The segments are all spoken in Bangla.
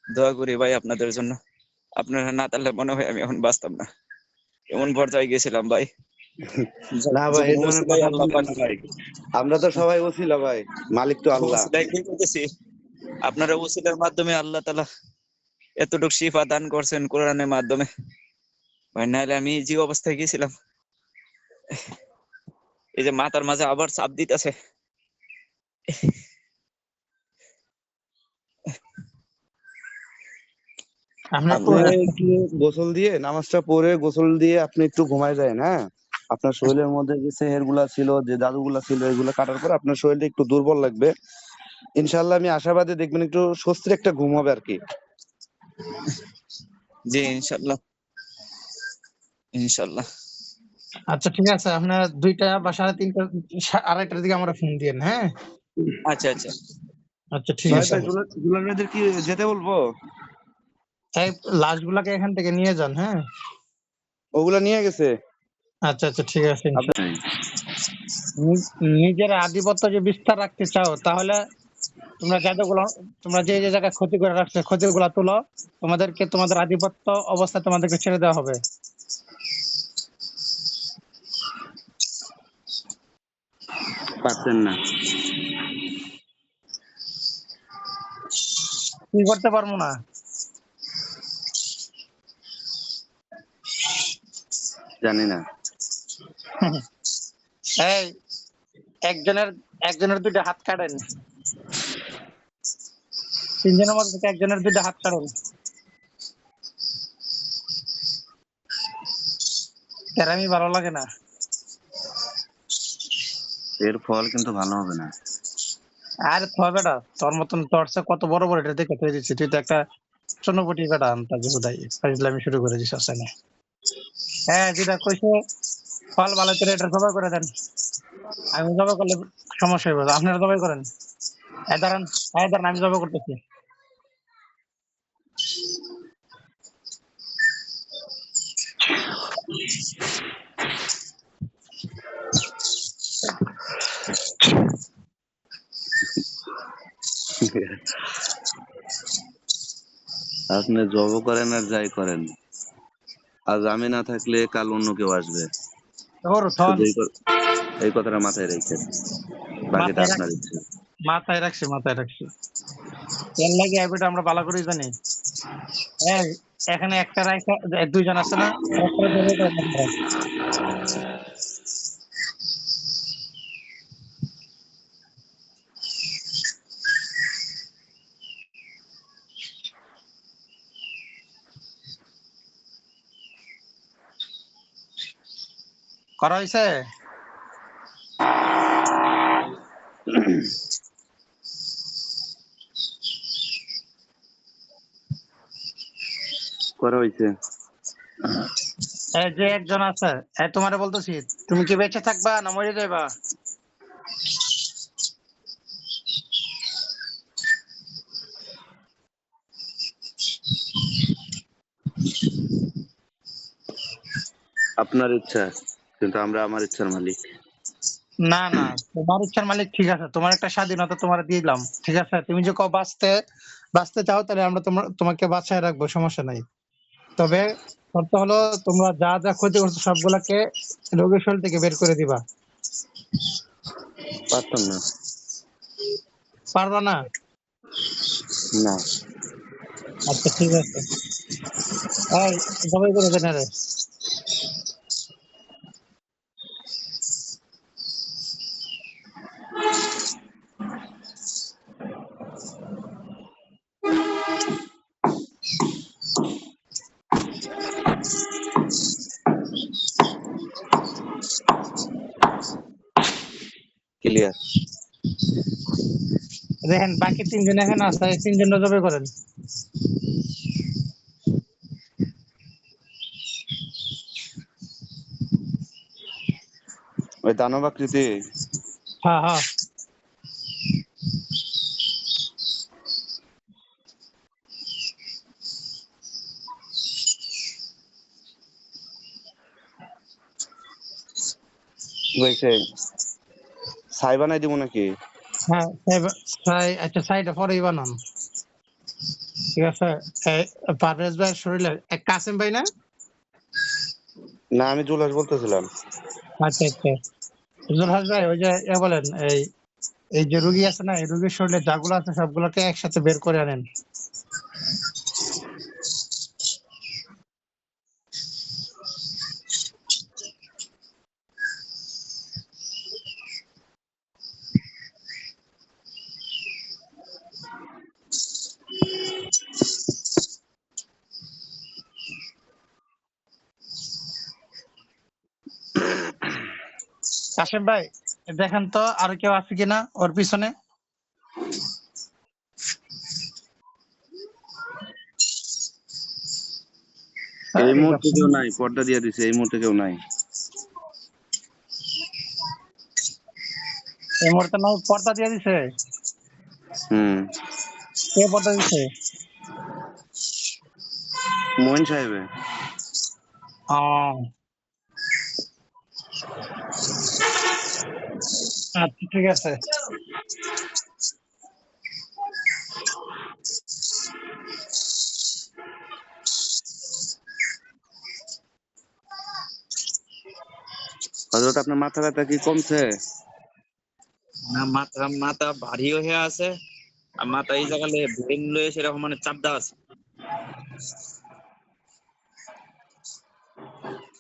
দোয়া করি ভাই আপনাদের জন্য। আপনারা না তাহলে মনে হয় আমি এখন বাঁচতাম না, এমন পর্যায়ে গেছিলাম ভাই। না ভাই, এই ধরনের ওসিলাই কথা আল্লাহ বললেন পাক, না ভাই। আমরা তো সবাই ওসিলা ভাই, মালিক তো আল্লাহ। ওসিলাই কি করতেছি, আপনারা ওসিলার মাধ্যমে আল্লাহ তাআলা এতটুকু শিফা দান করছেন কোরআনের মাধ্যমে ভাই, নাহলে আমি যে অবস্থায় গেছিলাম। এই যে মাথার মাঝে আবার চাপ দিতেছে। আপনি একটু গোসল দিয়ে, নামাজটা পড়ে গোসল দিয়ে আপনি একটু ঘুমায় যায়, হ্যাঁ? আপনার শরীরের মধ্যে যে সেহের গুলা ছিল, যে জাদুগুলা ছিল, এগুলো কাটার পর আপনার শরীরটা একটু দুর্বল লাগবে। ইনশাআল্লাহ আমি আশাবাদী, দেখবেন একটু স্বস্তির একটা ঘুম হবে আর কি। জি ইনশাআল্লাহ, ইনশাআল্লাহ। আচ্ছা ঠিক আছে, আপনার 2টা বা 3:30 2:30টার দিকে আমরা ফোন দিয়েন, হ্যাঁ? আচ্ছা আচ্ছা আচ্ছা ঠিক ভাই আছে। ভাই, দুলাল ভাইদের কি যেতে বলবো? এই লাশ গুলাকে এখান থেকে নিয়ে যান, হ্যাঁ? ওগুলা নিয়ে গেছে। আচ্ছা আচ্ছা ঠিক আছে। আপনি নিজের আধিপত্য যে বিস্তার রাখতে চাও, তাহলে তোমরা তোমরা যে যে জায়গায় ক্ষতি করে রাখছো, ক্ষতিগুলো তুলো। তোমাদের আধিপত্য অবস্থায় তোমাদেরকে ছেড়ে দেওয়া হবে। পারছেন না? কি করতে পারবো না? জানি না। এই একজনের 2টা হাত কাটেন, 3 জনের মধ্যে থেকে একজনের 2টা হাত কাটেন। তেরামি ভালো লাগে না। এর ফল কিন্তু ভালো হবে না। আরে বেটা, তোর মতন টর্চে কত বড় বড় এটা দেখে তৈরি দিচ্ছি, তুই তো একটা চন্নপটি বেটা আনতা জুহুদাই ফাইজলামি শুরু করে দিস আসলে। হ্যাঁ, যেটা কইছে ফল ভালো করে এটা জবাই করে দেন। আমি জবাই করলে সমস্যা হইব, আপনারা জবাই করেন। দাঁড়ান, আমি জবাই করতেছি। আপনি জব করেন আর যাই করেন, আজ আমি না থাকলে কাল অন্য কেউ আসবে। ওর থন এই কথাটা মাথায় রেখেন, বাকিটা আপনার ইচ্ছে। মাথায় রাখছি। এর লাগে এটা আমরা ভালো করে জানি। হ্যাঁ, এখানে একটা রাইখা 2জন আছে না, একটা জবাই করেন আপনারা। করা হয়েছে? করা হয়েছে। এই যে একজন আছে, তোমারে বলতেছি, তুমি কি বেঁচে থাকবা না মরে যাইবা? আপনার ইচ্ছা, কিন্তু আমরা আমার ইচ্ছার মালিক। না না, তোমার ইচ্ছার মালিক ঠিক আছে, তোমার একটা স্বাধীনতা তোমার দিলাম, ঠিক আছে? তুমি যে কও বাঁচতে চাও, তাহলে আমরা তোমাকে বাঁচায় রাখবো, সমস্যা নাই। তবে শর্ত হলো, তোমরা যা যা ক্ষতি করছো সবগুলাকে রোগীর শরীর থেকে বের করে দিবা। পারতাম না। পারবা না? না। আচ্ছা ঠিক আছে। এই জবাই করে দেন রে। ক্লিয়ার। দেখেন বাকি 3জন এখানে আছে, 3জন জবাই করেন। ওই দানব আকৃতি। হ্যাঁ হ্যাঁ। হয়েছে। ছাই বানাই দিব নাকি? হ্যাঁ, আচ্ছা সাইডে পরেই বানান। ঠিক আছে। এই পারভেজ ভাই শরীরে এক কাসিম ভাই না? না, আমি জুলাস বলতেছিলাম। আচ্ছা আচ্ছা। জুলহাস ভাই ওই যে বলেন এই এই যে রুগী আছে না, এই রুগীর শরীরে যাগুলো আছে সবগুলোকে একসাথে বের করে আনেন। কাসিম ভাই দেখেন তো আর কেউ আছে কিনা ওর পিছনে। এই আরে মুহূর্তে বাপরে। কেউ নাই, পর্দা দিয়ে দিছে, এই মুহূর্তে কেউ নাই। এই মুহূর্তে নাই, পর্দা দিয়ে দিছে। হুম। কে পর্দা দিছে? মোহন সাহেবে। ও আচ্ছা ঠিক আছে। হযরত আপনার মাথা ব্যথা কি কমছে? না, মাথা মাথা ভারী হয়ে আছে, আর মাথা এই জায়গায় ব্রেন লয়ে সেরকম মানে চাপ দেওয়া আছে।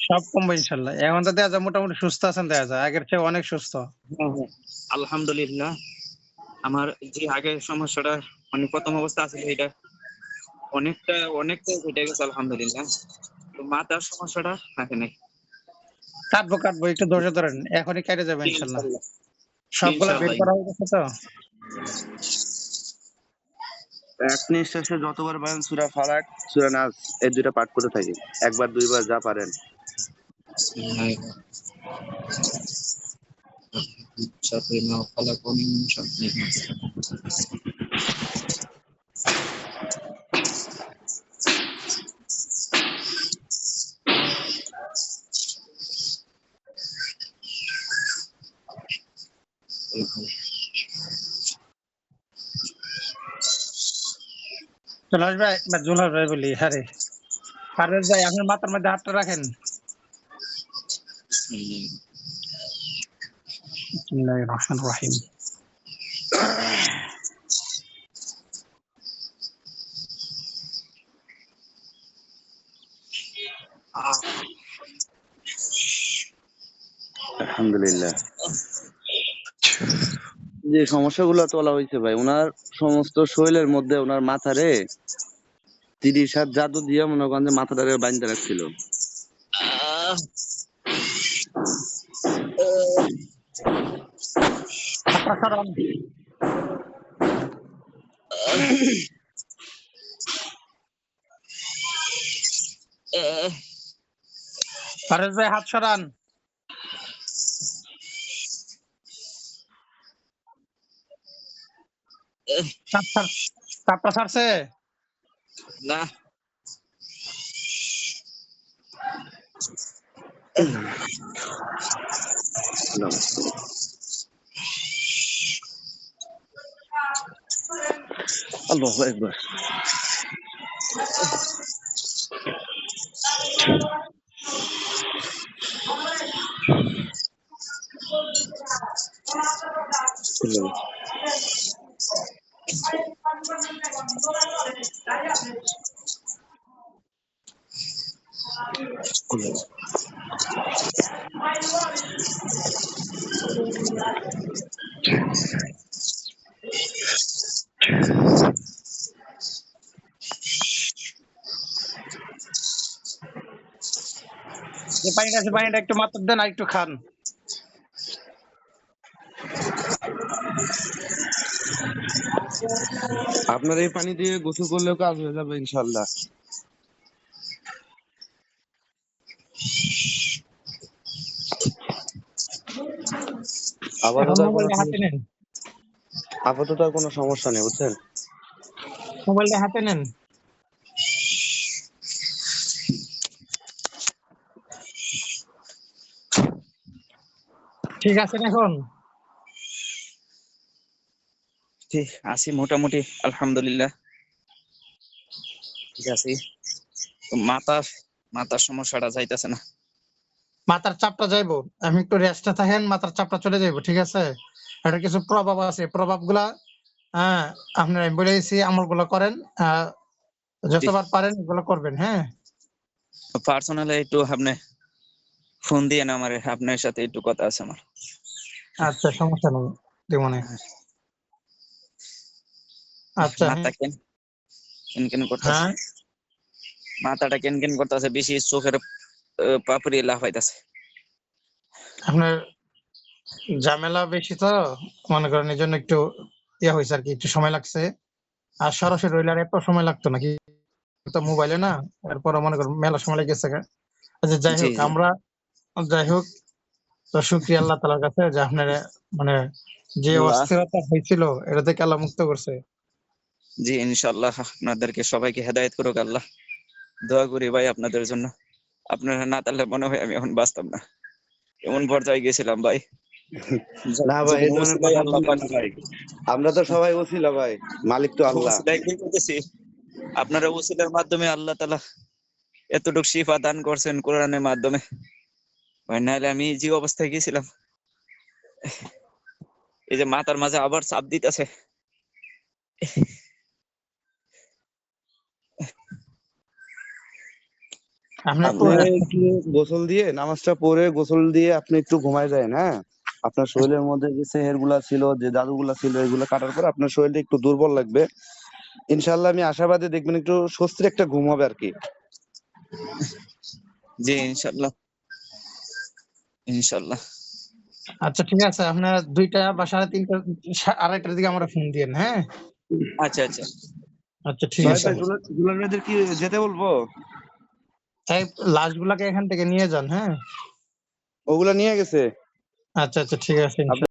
সব কমবে ইনশাল্লাহ। এখন তো দেখা যায় মোটামুটি সুস্থ আছেন, দেখা যায় আগের চেয়ে অনেক সুস্থ। হ্যাঁ, হ্যাঁ। আলহামদুলিল্লাহ। আমার যে আগের সমস্যাটা মানে প্রথম অবস্থা আছে এটা অনেকটা অনেকটাই কেটে গেছে আলহামদুলিল্লাহ। তো মাথার সমস্যাটা থাকে নাই। কাটবো কাটবো, একটু ধৈর্য ধরেন, এখনই কেটে যাবে ইনশাল্লাহ। ইনশাল্লাহ, সবগুলা বের ইনশাল্লাহ। করা হয়ে গেছে তো। এক নিঃশ্বাসে যতবার পারেন সূরা ফালাক, সূরা নাস এই দুইটা পাঠ করে থাকেন। একবার দুইবার যা পারেন। সাথে না ফলাফল সাথে জুলহাস ভাই বা জুলহাস ভাই বলি, হ্যাঁ রে পারভেজ ভাই, আপনার মাথার মধ্যে হাতটা রাখেন। বিসমিল্লাহির রহমানির রহিম। আলহামদুলিল্লাহ। যে সমস্যাগুলো তোলা হয়েছে ভাই, ওনার সমস্ত শরীরের মধ্যে ওনার মাথারে 30 হাত জাদু দিয়ে মনে করেন যে মাথাটারে বাইন্ধে রাখছিল। হাতটা সরান। পারভেজ ভাই হাত সরান। চাপটা ছাড়ছে। না, আল্লাহু আকবার। যে পানিটা আছে পানিটা একটু মাথার দেন আর একটু খান। আপনার এই পানি দিয়ে গোসল করলেও কাজ হয়ে যাবে ইনশাআল্লাহ। এখন আপাতত আর কোনো মোবাইলটা হাতে সমস্যা নেন, আপাতত আর কোনো সমস্যা নেই, বুঝছেন? মোবাইলটা হাতে নেন। ঠিক আছেন এখন? ঠিক আছি মোটামুটি আলহামদুলিল্লাহ। ঠিক আছে। তো মাথার সমস্যাটা যাইতেছে না। মাথার চাপটা যাইবো, আমি একটু রেস্টে থাকেন, মাথার চাপটা চলে যাইবো, ঠিক আছে? এটা কিছু প্রভাব আছে, প্রভাবগুলা হ্যাঁ আপনার আমি বলে দিছি, আমলগুলো করেন, যতবার পারেন এগুলো করবেন, হ্যাঁ? পার্সোনালি একটু আপনি ফোন দিয়ে না আমার, আপনার সাথে একটু কথা আছে আমার। আচ্ছা, সমস্যা নেই, দিমনে। আচ্ছা, মাথা কেন কেন করতেছে, হ্যাঁ, মাথাটা কেন করতেছে, বেশি চোখের পাপড়ি লাফাইতেছে। আপনার ঝামেলা বেশি তো, মনে করেন এই জন্য একটু ইয়ে হয়েছে আর কি, একটু সময় লাগছে। আর সরাসরি রইলে আর এত সময় লাগতো নাকি, তো মোবাইলে না, এরপরে মনে করেন মেলা সময় লেগেছে। আচ্ছা, যাই জি হোক, জি যাই হোক, তো শুকরিয়া আল্লাহ তাআলার কাছে যে আপনার মানে যে আল্লাহ, অস্থিরতা হয়েছিল এটা থেকে আল্লাহ মুক্ত করছে। জি ইনশাআল্লাহ আপনাদেরকে সবাইকে হেদায়েত করুক আল্লাহ। দোয়া করি ভাই আপনাদের জন্য। আপনারা না তাহলে মনে হয় আমি এখন বাঁচতাম না, এমন পর্যায়ে গেছিলাম ভাই। না ভাই, এই ধরনের ওসিলাই কথা আল্লাহ বলবেন পাক, না ভাই। আমরা তো সবাই ওসিলা ভাই, মালিক তো আল্লাহ। ওসিলাই কি করতেছি, আপনারা ওসিলার মাধ্যমে আল্লাহ তাআলা এতটুকু শিফা দান করছেন কোরআনের মাধ্যমে ভাই, নাহলে আমি যে অবস্থায় গেছিলাম, এই যে মাথার মাঝে আবার চাপ দিতেছে। আপনি একটু আপনি একটু গোসল দিয়ে, নামাজটা পড়ে গোসল দিয়ে আপনি একটু ঘুমায় যান, হ্যাঁ? আপনার শরীরের মধ্যে যে সেহের গুলা ছিল, যে জাদুগুলা ছিল, এগুলো কাটার পর আপনার শরীরটা একটু দুর্বল লাগবে। ইনশাআল্লাহ আমি আশাবাদী, দেখবেন একটু স্বস্তির একটা ঘুম হবে আর কি। জি ইনশাআল্লাহ ইনশাআল্লাহ। আচ্ছা, ঠিক আছে, আপনার 2টা বা 3:30, 2:30টার দিকে আমরা ফোন দিয়েন, হ্যাঁ? আচ্ছা আচ্ছা আচ্ছা, ঠিক ভাই আছে। ভাই, দুলাল ভাইদের কি যেতে বলবো? এই লাশ গুলাকে এখান থেকে নিয়ে যান, হ্যাঁ? ওগুলা নিয়ে গেছে। আচ্ছা, আচ্ছা, ঠিক আছে। আপনি